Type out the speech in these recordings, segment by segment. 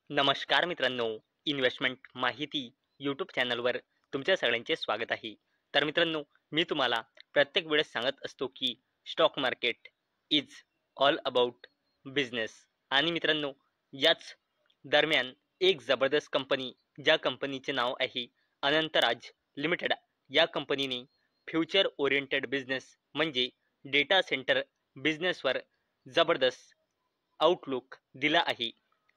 नमस्कार मित्रांनो, इन्व्हेस्टमेंट माहिती यूट्यूब चॅनलवर तुमच्या सगळ्यांचे स्वागत आहे. तर मित्रांनो, मी तुम्हाला प्रत्येक वेळेस सांगत असतो की stock market is all about business. आणि मित्रांनो, याच दरम्यान एक जबरदस्त कंपनी, ज्या कंपनीचे नाव आहे अनंतराज लिमिटेड, या कंपनीने फ्युचर ओरिएंटेड बिझनेस म्हणजे डेटा सेंटर बिझनेसवर जबरदस्त आउटलुक दिला आहे.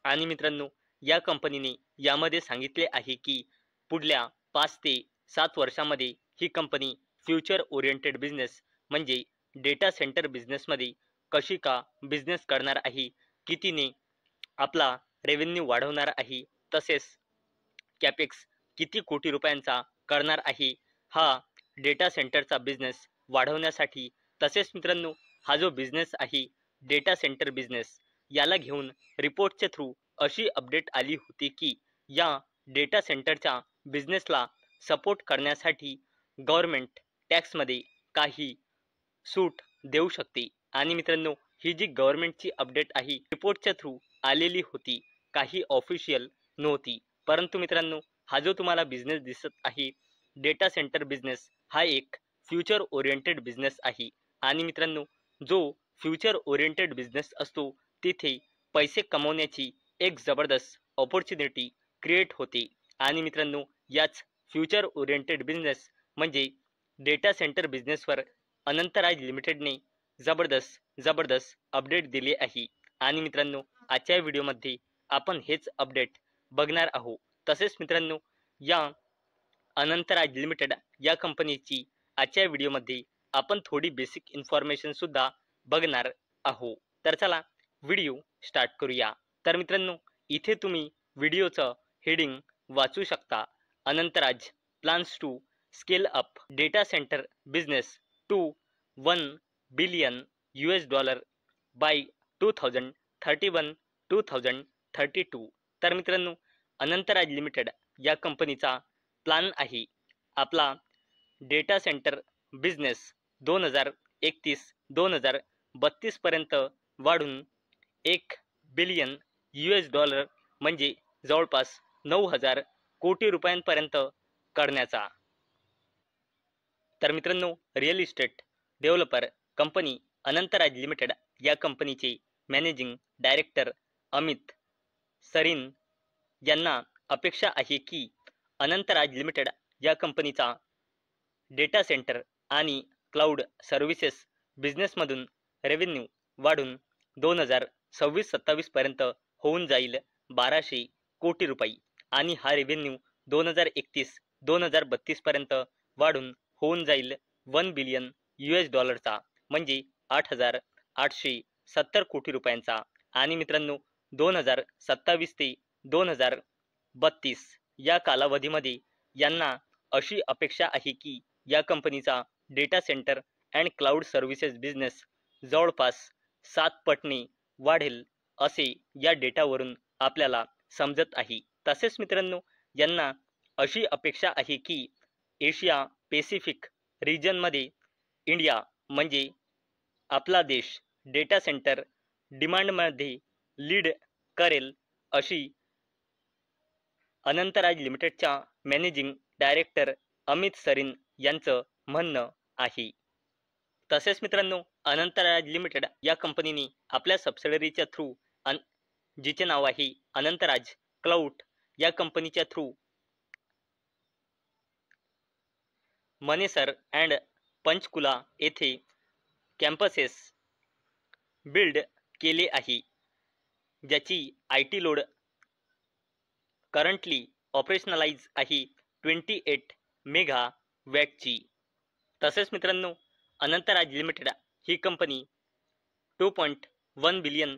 आणि मित्रांनो, या कंपनीने यामध्ये सांगितले आहे की पुढल्या 5 ते 7 वर्षांमध्ये ही कंपनी फ्युचर ओरिएंटेड बिझनेस म्हणजे डेटा सेंटर बिझनेसमध्ये कशी का बिझनेस करणार आहे, कितीने आपला रेव्हेन्यू वाढवणार आहे, तसेच कॅपेक्स किती कोटी रुपयांचा करणार आहे हा डेटा सेंटरचा बिझनेस वाढवण्यासाठी. तसेच मित्रांनो, हा जो बिझनेस आहे डेटा सेंटर बिझनेस, याला घेऊन रिपोर्टच्या थ्रू अशी अपडेट आली होती की या डेटा सेंटरच्या बिझनेसला सपोर्ट करण्यासाठी गव्हर्नमेंट टॅक्समध्ये काही सूट देऊ शकते. आणि मित्रांनो, ही जी गव्हर्नमेंटची अपडेट आहे रिपोर्टच्या थ्रू आलेली होती, काही ऑफिशियल नव्हती. परंतु मित्रांनो, हा जो तुम्हाला बिझनेस दिसत आहे डेटा सेंटर बिझनेस, हा एक फ्युचर ओरिएंटेड बिझनेस आहे. आणि मित्रांनो, जो फ्युचर ओरिएंटेड बिझनेस असतो तिथे पैसे कमवण्याची एक जबरदस्त ऑपॉर्च्युनिटी क्रिएट होते. आणि मित्रांनो, याच फ्युचर ओरिएंटेड बिझनेस म्हणजे डेटा सेंटर बिझनेसवर अनंतराज लिमिटेडने जबरदस्त अपडेट दिले आहे. आणि मित्रांनो, आजच्या व्हिडिओमध्ये आपण हेच अपडेट बघणार आहोत. तसेच मित्रांनो, या अनंतराज लिमिटेड या कंपनीची आजच्या व्हिडिओमध्ये आपण थोडी बेसिक इन्फॉर्मेशन सुद्धा बघणार आहोत. तर चला व्हिडिओ स्टार्ट करूया. तर मित्रांनो, इथे तुम्ही व्हिडिओचं हेडिंग वाचू शकता. Anantraj plans to scale up data centre business to $1 billion by 2031-2032. तर मित्रांनो, अनंतराज लिमिटेड या कंपनीचा प्लान आहे आपला डेटा सेंटर बिझनेस 2031-2032 पर्यंत वाढून $1 बिलियन म्हणजे जवळपास 9,000 कोटी रुपयांपर्यंत करण्याचा. तर मित्रांनो, real estate developer company Anantraj limited या कंपनीचे मॅनेजिंग डायरेक्टर अमित सरीन यांना अपेक्षा आहे की अनंतराज लिमिटेड या कंपनीचा डेटा सेंटर आणि क्लाउड सर्व्हिसेस बिझनेसमधून रेव्हेन्यू वाढून 2026-27 पर्यंत होऊन जाईल 1,200 कोटी रुपये. आणि हा रेव्हेन्यू 2031-2032 पर्यंत वाढून होऊन जाईल $1 बिलियन म्हणजे 8,870 कोटी रुपयांचा. आणि मित्रांनो, 2027 ते 2032 या कालावधीमध्ये यांना अशी अपेक्षा आहे की या कंपनीचा data centre and cloud services business जवळपास 7 पटने वाढेल, असे या डेटावरून आपल्याला समजत आहे. तसेच मित्रांनो, यांना अशी अपेक्षा आहे की एशिया पॅसिफिक रिजनमध्ये इंडिया म्हणजे आपला देश डेटा सेंटर डिमांडमध्ये लीड करेल, अशी अनंतराज लिमिटेडच्या मॅनेजिंग डायरेक्टर अमित सरीन यांचं म्हणणं आहे. तसेच मित्रांनो, अनंतराज लिमिटेड या कंपनीने आपल्या सबसिडरीच्या थ्रू जिचे नाव आहे अनंतराज क्लाउड या कंपनीच्या थ्रू मनेसर अँड पंचकुला येथे कॅम्पसेस बिल्ड केले आहे, ज्याची IT लोड करंटली ऑपरेशनलाइज आहे 28 मेगावॅटची. तसेच मित्रांनो, अनंतराज लिमिटेड ही कंपनी $2.1 बिलियन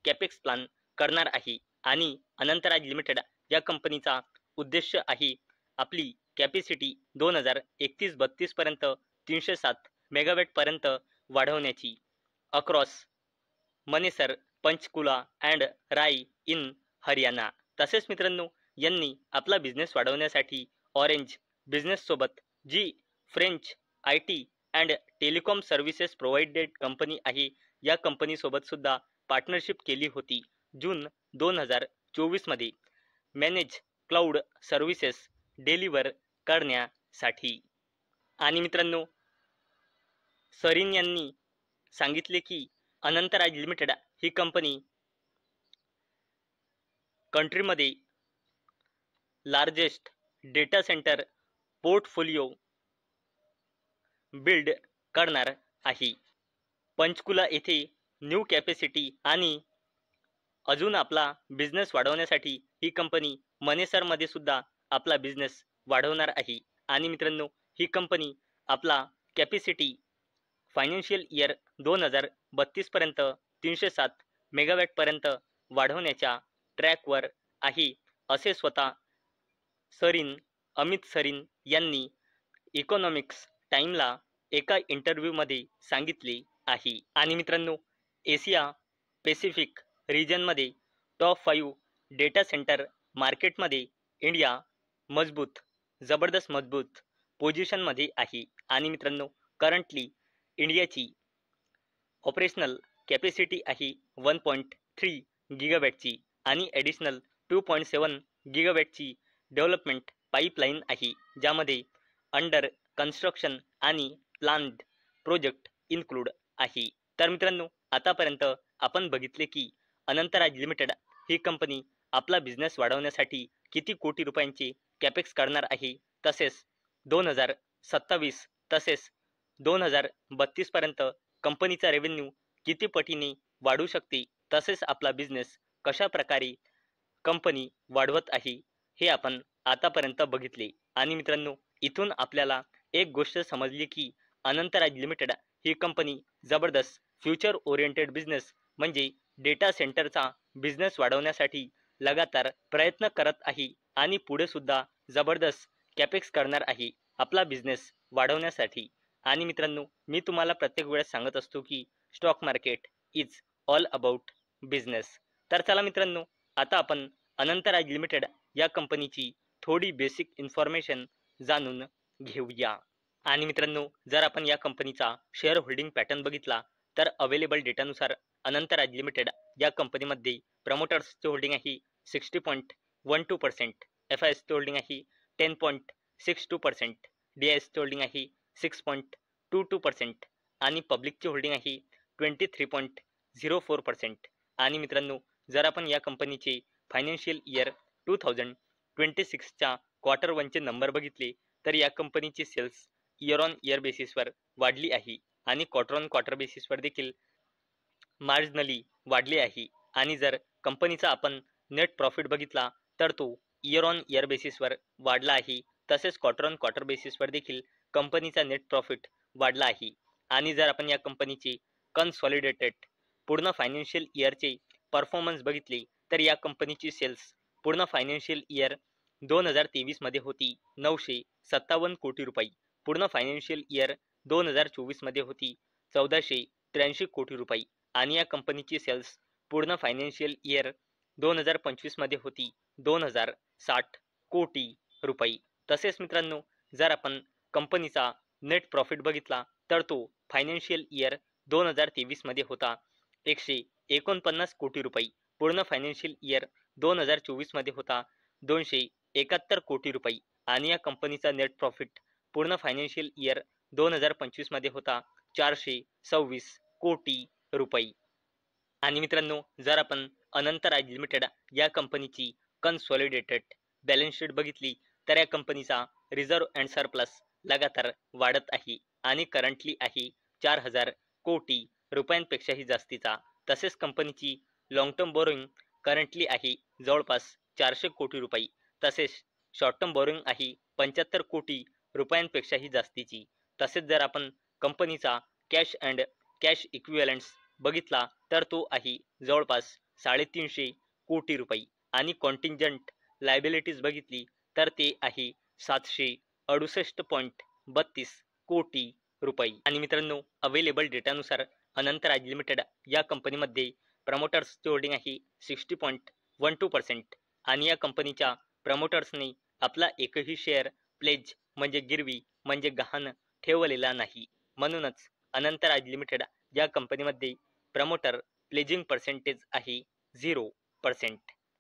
कॅपेक्स प्लान करणार आहे. आणि अनंतराज लिमिटेड या कंपनीचा उद्देश आहे आपली कॅपॅसिटी 2031-32 पर्यंत 307 मेगावॅट पर्यंत वाढवण्याची across Manesar, Panchkula and Rai in Haryana. तसेच मित्रांनो, यांनी आपला बिझनेस वाढवण्यासाठी ऑरेंज बिझनेस सोबत, जी French IT and telecom services provided company आहे, या कंपनीसोबत सुद्धा पार्टनरशिप केली होती जून 2024मध्ये मॅनेज क्लाउड सर्व्हिसेस डिलिव्हर करण्यासाठी. आणि मित्रांनो, सरीन यांनी सांगितले की अनंतराज लिमिटेड ही कंपनी कंट्रीमध्ये largest data centre portfolio build करणार आहे. पंचकुला येथे न्यू कॅपॅसिटी आणि अजून आपला बिझनेस वाढवण्यासाठी ही कंपनी मनेसरमध्ये सुद्धा आपला बिझनेस वाढवणार आहे. आणि मित्रांनो, ही कंपनी आपला कॅपॅसिटी फायनान्शियल इयर 2032 पर्यंत 307 मेगावॅट पर्यंत वाढवण्याच्या ट्रॅकवर आहे, असे स्वतः अमित सरीन यांनी इकॉनॉमिक्स टाइमला एका इंटरव्ह्यूमध्ये सांगितले आहे. आणि मित्रांनो, एशिया पॅसिफिक रिजनमध्ये टॉप 5 डेटा सेंटर मार्केटमध्ये इंडिया जबरदस्त मजबूत पोझिशनमध्ये आहे. आणि मित्रांनो, करंटली इंडियाची ऑपरेशनल कॅपॅसिटी आहे 1.3 गिगावॅटची आणि ॲडिशनल 2.7 गिगावॅटची डेव्हलपमेंट पाईपलाईन आहे, ज्यामध्ये अंडर कन्स्ट्रक्शन आणि प्लॅन्ड प्रोजेक्ट इन्क्लूड आहे. तर मित्रांनो, आतापर्यंत आपण बघितले की अनंतराज लिमिटेड ही कंपनी आपला बिझनेस वाढवण्यासाठी किती कोटी रुपयांचे कॅपेक्स करणार आहे, तसेच 2027 तसेच 2032 पर्यंत कंपनीचा रेव्हेन्यू किती पटीने वाढू शकते, तसेच आपला बिझनेस कशा प्रकारे कंपनी वाढवत आहे, हे आपण आतापर्यंत बघितले. आणि मित्रांनो, इथून आपल्याला एक गोष्ट समजली की अनंतराज लिमिटेड ही कंपनी जबरदस्त फ्युचर ओरिएंटेड बिझनेस म्हणजे डेटा सेंटरचा बिझनेस वाढवण्यासाठी लगातार प्रयत्न करत आहे आणि पुढे सुद्धा जबरदस्त कॅपेक्स करणार आहे आपला बिझनेस वाढवण्यासाठी. आणि मित्रांनो, मी तुम्हाला प्रत्येक वेळेस सांगत असतो की stock market is all about business. तर चला मित्रांनो, आता आपण अनंतराज लिमिटेड या कंपनीची थोडी बेसिक इन्फॉर्मेशन जाणून घेऊया. आणि मित्रांनो, जर आपण या कंपनीचा शेअर होल्डिंग पॅटर्न बघितला तर अवेलेबल डेटानुसार अनंतराज लिमिटेड या कंपनीमध्ये प्रमोटर्सचे होल्डिंग आहे 60.12%, FISचे होल्डिंग आहे 10.62%, DISचे होल्डिंग आहे 6.22% आणि पब्लिकचे होल्डिंग आहे 23.04%. आणि मित्रांनो, जर आपण या कंपनीचे फायनान्शियल इयर 2026च्या क्वार्टर 1चे नंबर बघितले तर या कंपनीची सेल्स इयर ऑन इयर बेसिसवर वाढली आहे आणि क्वार्टर ऑन क्वार्टर बेसिसवर देखील मार्जिनली वाढली आहे. आणि जर कंपनीचा आपण नेट प्रॉफिट बघितला तर तो इयर ऑन इयर बेसिसवर वाढला आहे, तसेच क्वार्टर ऑन क्वार्टर बेसिसवर देखील कंपनीचा नेट प्रॉफिट वाढला आहे. आणि जर आपण या कंपनीचे कन्सॉलिडेटेड पूर्ण फायनान्शियल इयरचे परफॉर्मन्स बघितले तर या कंपनीची सेल्स पूर्ण फायनान्शियल इयर 2023 मध्ये होती 957 कोटी रुपये, पूर्ण फायनान्शियल इयर 2024 मध्ये होती 1483 कोटी रुपये आणि या कंपनीची सेल्स पूर्ण फायनान्शियल इयर 2025 मध्ये होती 2060 कोटी रुपये. तसेच मित्रांनो, जर आपण कंपनीचा नेट प्रॉफिट बघितला तर तो फायनान्शियल इयर 2023 मध्ये होता 149 कोटी रुपये, पूर्ण फायनान्शियल इयर 2024 मध्ये होता 271 कोटी रुपये आणि या कंपनीचा नेट प्रॉफिट पूर्ण फायनान्शियल इयर 2025 मध्ये होता 426 कोटी रुपये. आणि मित्रांनो, जर आपण अनंतराज लिमिटेड या कंपनीची कन्सॉलिडेटेड बॅलन्स शीट बघितली तर या कंपनीचा रिझर्व अँड सरप्लस लगातार वाढत आहे आणि करंटली आहे 4000 कोटी रुपयांपेक्षाही जास्तीचा. तसेच कंपनीची लॉंग टर्म बोरोइंग करंटली आहे जवळपास 400 कोटी रुपये, तसेच शॉर्ट टर्म बोरोइंग आहे 75 कोटी रुपयांपेक्षाही जास्तीची. तसेच जर आपण कंपनीचा कॅश अँड कॅश इक्विव्हॅलंट्स बघितला तर तो आहे जवळपास 350 कोटी रुपये आणि कॉन्टिंजंट लायबिलिटीज बघितली तर ते आहे 768.32 कोटी रुपये. आणि मित्रांनो, अवेलेबल डेटानुसार अनंतराज लिमिटेड या कंपनीमध्ये प्रमोटर्सचे होल्डिंग आहे 60.12% आणि या कंपनीच्या प्रमोटर्सने आपला एकही शेअर प्लेज म्हणजे गिरवी म्हणजे गहाण ठेवलेला नाही. म्हणूनच अनंतराज लिमिटेड या कंपनीमध्ये प्रमोटर प्लेजिंग पर्सेंटेज आहे 0.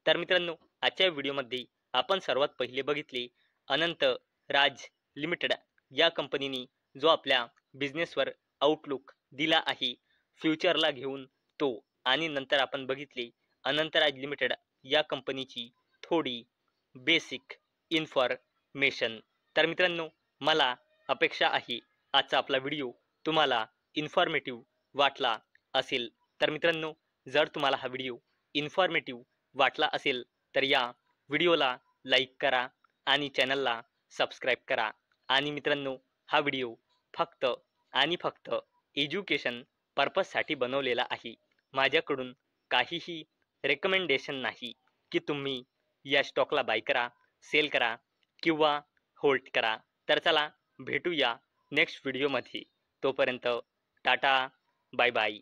तर मित्रांनो, आजच्या व्हिडिओमध्ये आपण सर्वात पहिले बघितले अनंत राज लिमिटेड या कंपनीने जो आपल्या बिझनेसवर आउटलुक दिला आहे फ्युचरला घेऊन तो, आणि नंतर आपण बघितले अनंतराज लिमिटेड या कंपनीची थोडी बेसिक इन्फॉर्मेशन. तर मित्रांनो, मला अपेक्षा आहे आजचा आपला व्हिडिओ तुम्हाला इन्फॉर्मेटिव्ह वाटला असेल. तर मित्रांनो, जर तुम्हाला हा व्हिडिओ इन्फॉर्मेटिव्ह वाटला असेल तर या व्हिडिओला लाईक करा आणि चॅनलला सबस्क्राईब करा. आणि मित्रांनो, हा व्हिडिओ फक्त आणि फक्त एज्युकेशन पर्पजसाठी बनवलेला आहे. माझ्याकडून काहीही रेकमेंडेशन नाही की तुम्ही या स्टॉकला बाय करा, सेल करा किंवा होल्ड करा. तर चला भेटूया नेक्स्ट व्हिडिओमध्ये. तोपर्यंत टाटा, बाय बाय.